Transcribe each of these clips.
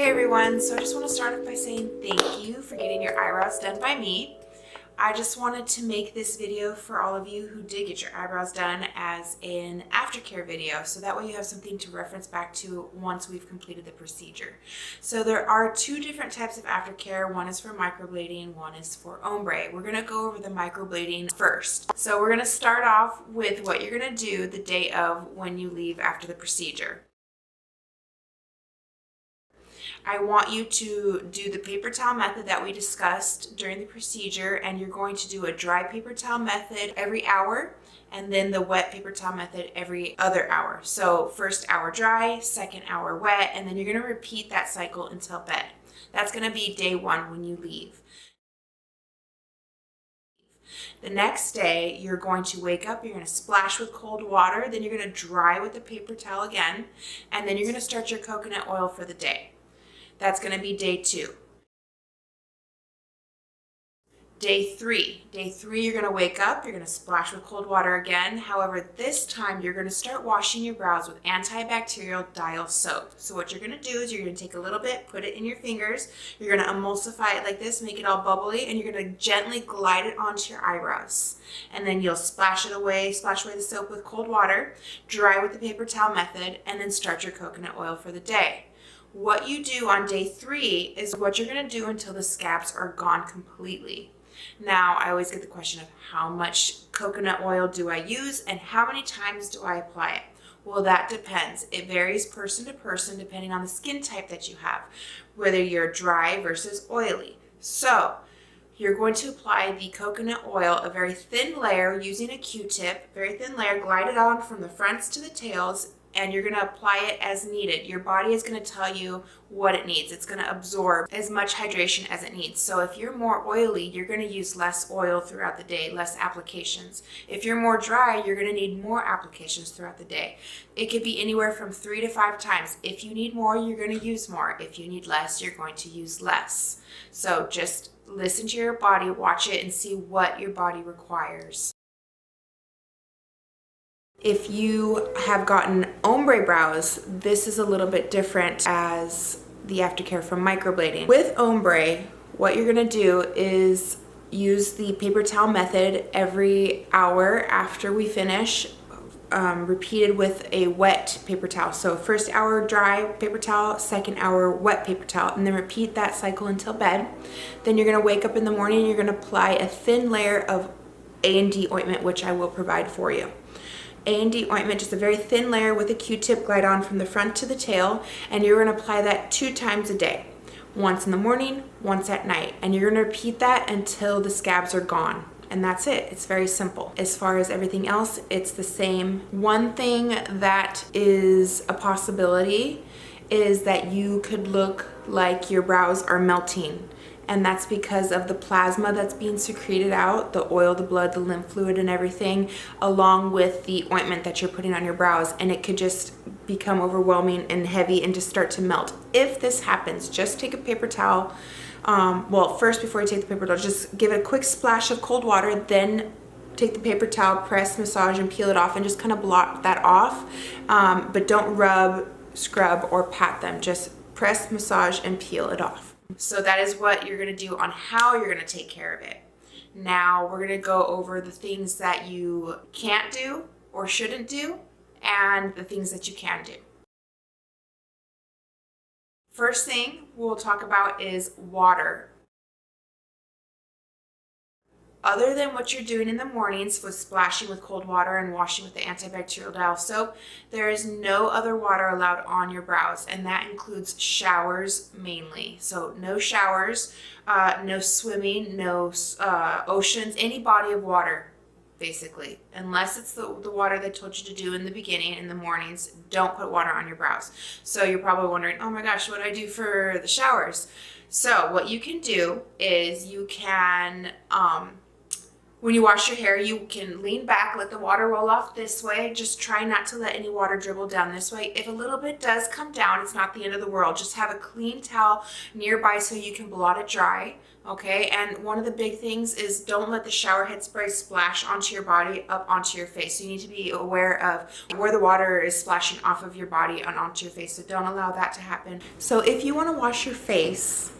Hey everyone, so I just want to start off by saying thank you for getting your eyebrows done by me. I just wanted to make this video for all of you who did get your eyebrows done as an aftercare video, so that way you have something to reference back to once we've completed the procedure. So there are two different types of aftercare. One is for microblading, one is for ombre. We're going to go over the microblading first. So we're going to start off with what you're going to do the day of when you leave after the procedure. I want you to do the paper towel method that we discussed during the procedure, and you're going to do a dry paper towel method every hour and then the wet paper towel method every other hour. So first hour dry, second hour wet, and then you're going to repeat that cycle until bed. That's going to be day one when you leave. The next day, you're going to wake up, you're going to splash with cold water, then you're going to dry with the paper towel again, and then you're going to start your coconut oil for the day. That's going to be day two. Day three, you're going to wake up, you're going to splash with cold water again. However, this time you're going to start washing your brows with antibacterial dial soap. So what you're going to do is you're going to take a little bit, put it in your fingers, you're going to emulsify it like this, make it all bubbly, and you're going to gently glide it onto your eyebrows. And then you'll splash away the soap with cold water, dry with the paper towel method, and then start your coconut oil for the day. What you do on day three is what you're going to do until the scabs are gone completely. Now, I always get the question of how much coconut oil do I use and how many times do I apply it? Well, that depends. It varies person to person depending on the skin type that you have, whether you're dry versus oily. So, you're going to apply the coconut oil, a very thin layer using a Q-tip, very thin layer, glide it on from the fronts to the tails, and you're going to apply it as needed. Your body is going to tell you what it needs. It's going to absorb as much hydration as it needs. So if you're more oily, you're going to use less oil throughout the day, less applications. If you're more dry, you're going to need more applications throughout the day. It could be anywhere from 3 to 5 times. If you need more, you're going to use more. If you need less, you're going to use less. So just listen to your body, watch it, and see what your body requires. If you have gotten ombre brows, this is a little bit different as the aftercare from microblading. With ombre, what you're gonna do is use the paper towel method every hour after we finish, repeated with a wet paper towel. So first hour dry paper towel, second hour wet paper towel, and then repeat that cycle until bed. Then you're gonna wake up in the morning and you're gonna apply a thin layer of A&D ointment, which I will provide for you. A&D ointment, just a very thin layer with a Q-tip, glide on from the front to the tail, and you're going to apply that 2 times a day. Once in the morning, once at night, and you're going to repeat that until the scabs are gone. And that's it. It's very simple. As far as everything else, it's the same. One thing that is a possibility is that you could look like your brows are melting. And that's because of the plasma that's being secreted out, the oil, the blood, the lymph fluid, and everything, along with the ointment that you're putting on your brows. And it could just become overwhelming and heavy and just start to melt. If this happens, just take a paper towel. Well, first, before you take the paper towel, just give it a quick splash of cold water, then take the paper towel, press, massage, and peel it off, and just kind of blot that off. But don't rub, scrub, or pat them. Just press, massage, and peel it off. So that is what you're going to do on how you're going to take care of it. Now we're going to go over the things that you can't do or shouldn't do and the things that you can do. First thing we'll talk about is water. Other than what you're doing in the mornings with splashing with cold water and washing with the antibacterial dial soap, there is no other water allowed on your brows, and that includes showers mainly. So no showers, no swimming, no oceans, any body of water, basically. Unless it's the water they told you to do in the beginning, in the mornings, don't put water on your brows. So you're probably wondering, oh my gosh, what do I do for the showers? So what you can do is you can When you wash your hair, you can lean back, let the water roll off this way. Just try not to let any water dribble down this way. If a little bit does come down, it's not the end of the world. Just have a clean towel nearby so you can blot it dry, okay? And one of the big things is don't let the shower head spray splash onto your body, up onto your face. So you need to be aware of where the water is splashing off of your body and onto your face. So don't allow that to happen. So if you want to wash your face,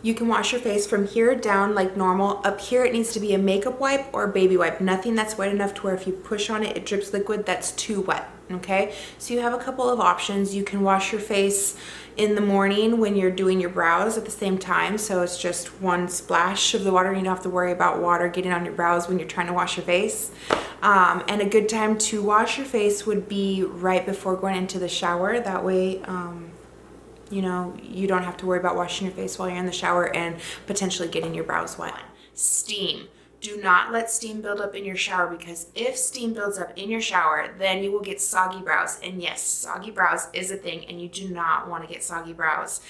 you can wash your face from here down like normal. Up here, it needs to be a makeup wipe or a baby wipe. Nothing that's wet enough to where if you push on it, it drips liquid that's too wet, okay? So you have a couple of options. You can wash your face in the morning when you're doing your brows at the same time. So it's just one splash of the water. You don't have to worry about water getting on your brows when you're trying to wash your face. And a good time to wash your face would be right before going into the shower. That way, you know, you don't have to worry about washing your face while you're in the shower and potentially getting your brows wet. Steam. Do not let steam build up in your shower, because if steam builds up in your shower, then you will get soggy brows. And yes, soggy brows is a thing, and you do not want to get soggy brows.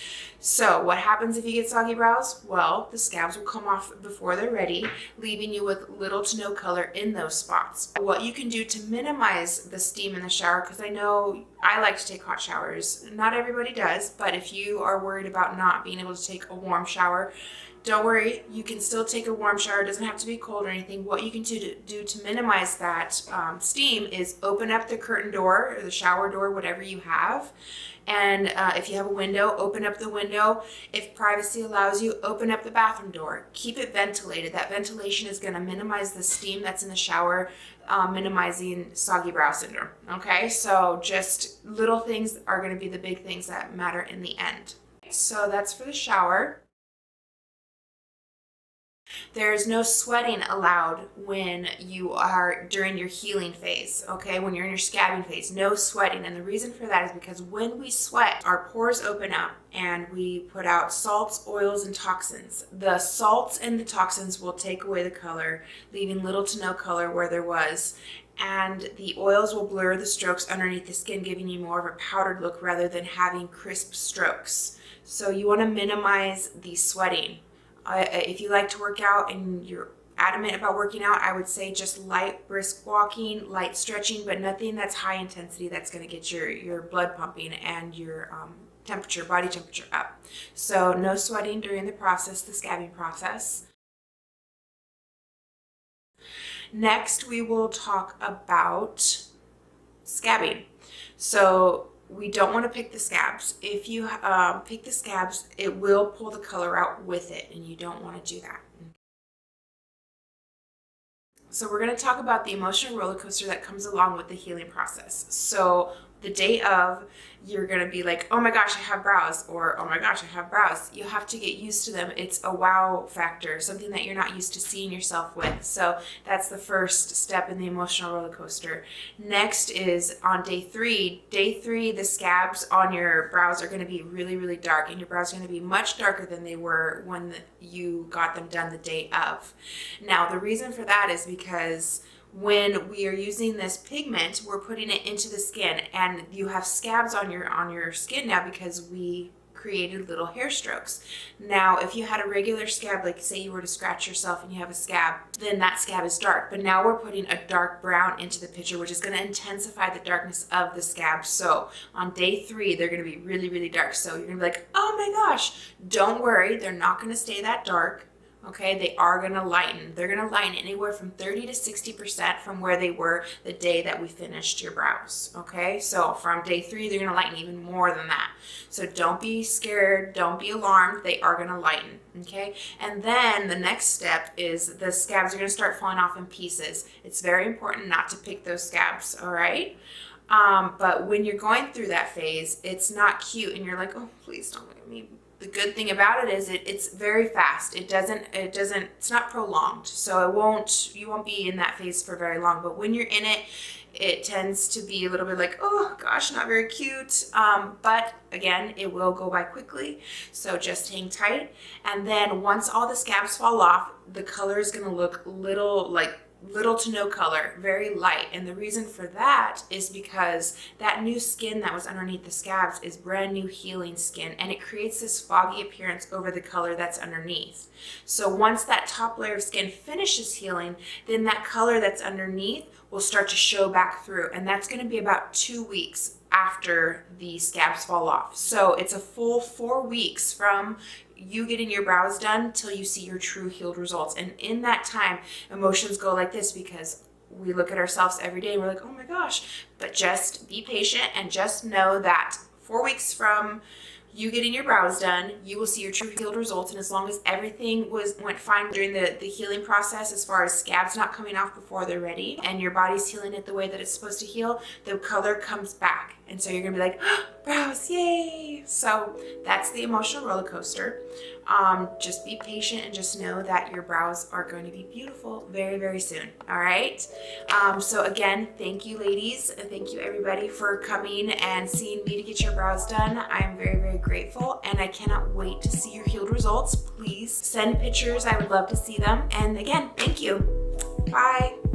So what happens if you get soggy brows? Well, the scabs will come off before they're ready, leaving you with little to no color in those spots. What you can do to minimize the steam in the shower, because I know I like to take hot showers. Not everybody does, but if you are worried about not being able to take a warm shower, don't worry, you can still take a warm shower. It doesn't have to be cold or anything. What you can do to minimize that steam is open up the curtain door or the shower door, whatever you have. And if you have a window, open up the window. If privacy allows you, open up the bathroom door. Keep it ventilated. That ventilation is going to minimize the steam that's in the shower, minimizing soggy brow syndrome. Okay, so just little things are going to be the big things that matter in the end. So that's for the shower. There's no sweating allowed when you are during your healing phase, okay? When you're in your scabbing phase, no sweating. And the reason for that is because when we sweat, our pores open up and we put out salts, oils, and toxins. The salts and the toxins will take away the color, leaving little to no color where there was. And the oils will blur the strokes underneath the skin, giving you more of a powdered look rather than having crisp strokes. So you want to minimize the sweating. If you like to work out and you're adamant about working out, I would say just light, brisk walking, light stretching, but nothing that's high intensity that's going to get your blood pumping and your body temperature up. So no sweating during the process, the scabbing process. Next, we will talk about scabbing. So we don't want to pick the scabs. If you pick the scabs, it will pull the color out with it, and you don't want to do that. So we're going to talk about the emotional roller coaster that comes along with the healing process. So the day of, you're going to be like, oh my gosh, I have brows, or oh my gosh, I have brows. You have to get used to them. It's a wow factor, something that you're not used to seeing yourself with. So that's the first step in the emotional roller coaster. Next is on day three. Day three, the scabs on your brows are going to be really, really dark, and your brows are going to be much darker than they were when you got them done the day of. Now, the reason for that is because when we are using this pigment, we're putting it into the skin, and you have scabs on your skin now because we created little hair strokes. Now, if you had a regular scab, like say you were to scratch yourself and you have a scab, then that scab is dark. But now we're putting a dark brown into the picture, which is going to intensify the darkness of the scab. So on day three, they're going to be really, really dark. So you're going to be like, oh my gosh, don't worry, they're not going to stay that dark. Okay, they are going to lighten. They're going to lighten anywhere from 30 to 60% from where they were the day that we finished your brows. Okay, so from day three, they're going to lighten even more than that. So don't be scared. Don't be alarmed. They are going to lighten. Okay, and then the next step is the scabs are going to start falling off in pieces. It's very important not to pick those scabs. All right. But when you're going through that phase, it's not cute, and you're like, oh, please don't look at me. The good thing about it is it's very fast. It's not prolonged. So you won't be in that phase for very long. But when you're in it, it tends to be a little bit like, oh gosh, not very cute. But again, it will go by quickly. So just hang tight. And then once all the scabs fall off, the color is going to look little like little to no color, very light. And the reason for that is because that new skin that was underneath the scabs is brand new healing skin, and it creates this foggy appearance over the color that's underneath. So once that top layer of skin finishes healing, then that color that's underneath will start to show back through, and that's going to be about 2 weeks after the scabs fall off. So it's a full 4 weeks from you getting your brows done till you see your true healed results. And in that time, emotions go like this, because we look at ourselves every day and we're like, oh my gosh. But just be patient and just know that 4 weeks from you getting your brows done, you will see your true healed results. And as long as everything went fine during the healing process, as far as scabs not coming off before they're ready, and your body's healing it the way that it's supposed to heal, the color comes back. And so you're gonna be like, oh, brows, yay! So that's the emotional roller coaster. Just be patient and just know that your brows are going to be beautiful very, very soon. All right. So again, thank you, ladies, and thank you everybody for coming and seeing me to get your brows done. I am very, very grateful, and I cannot wait to see your healed results. Please send pictures. I would love to see them. And again, thank you. Bye.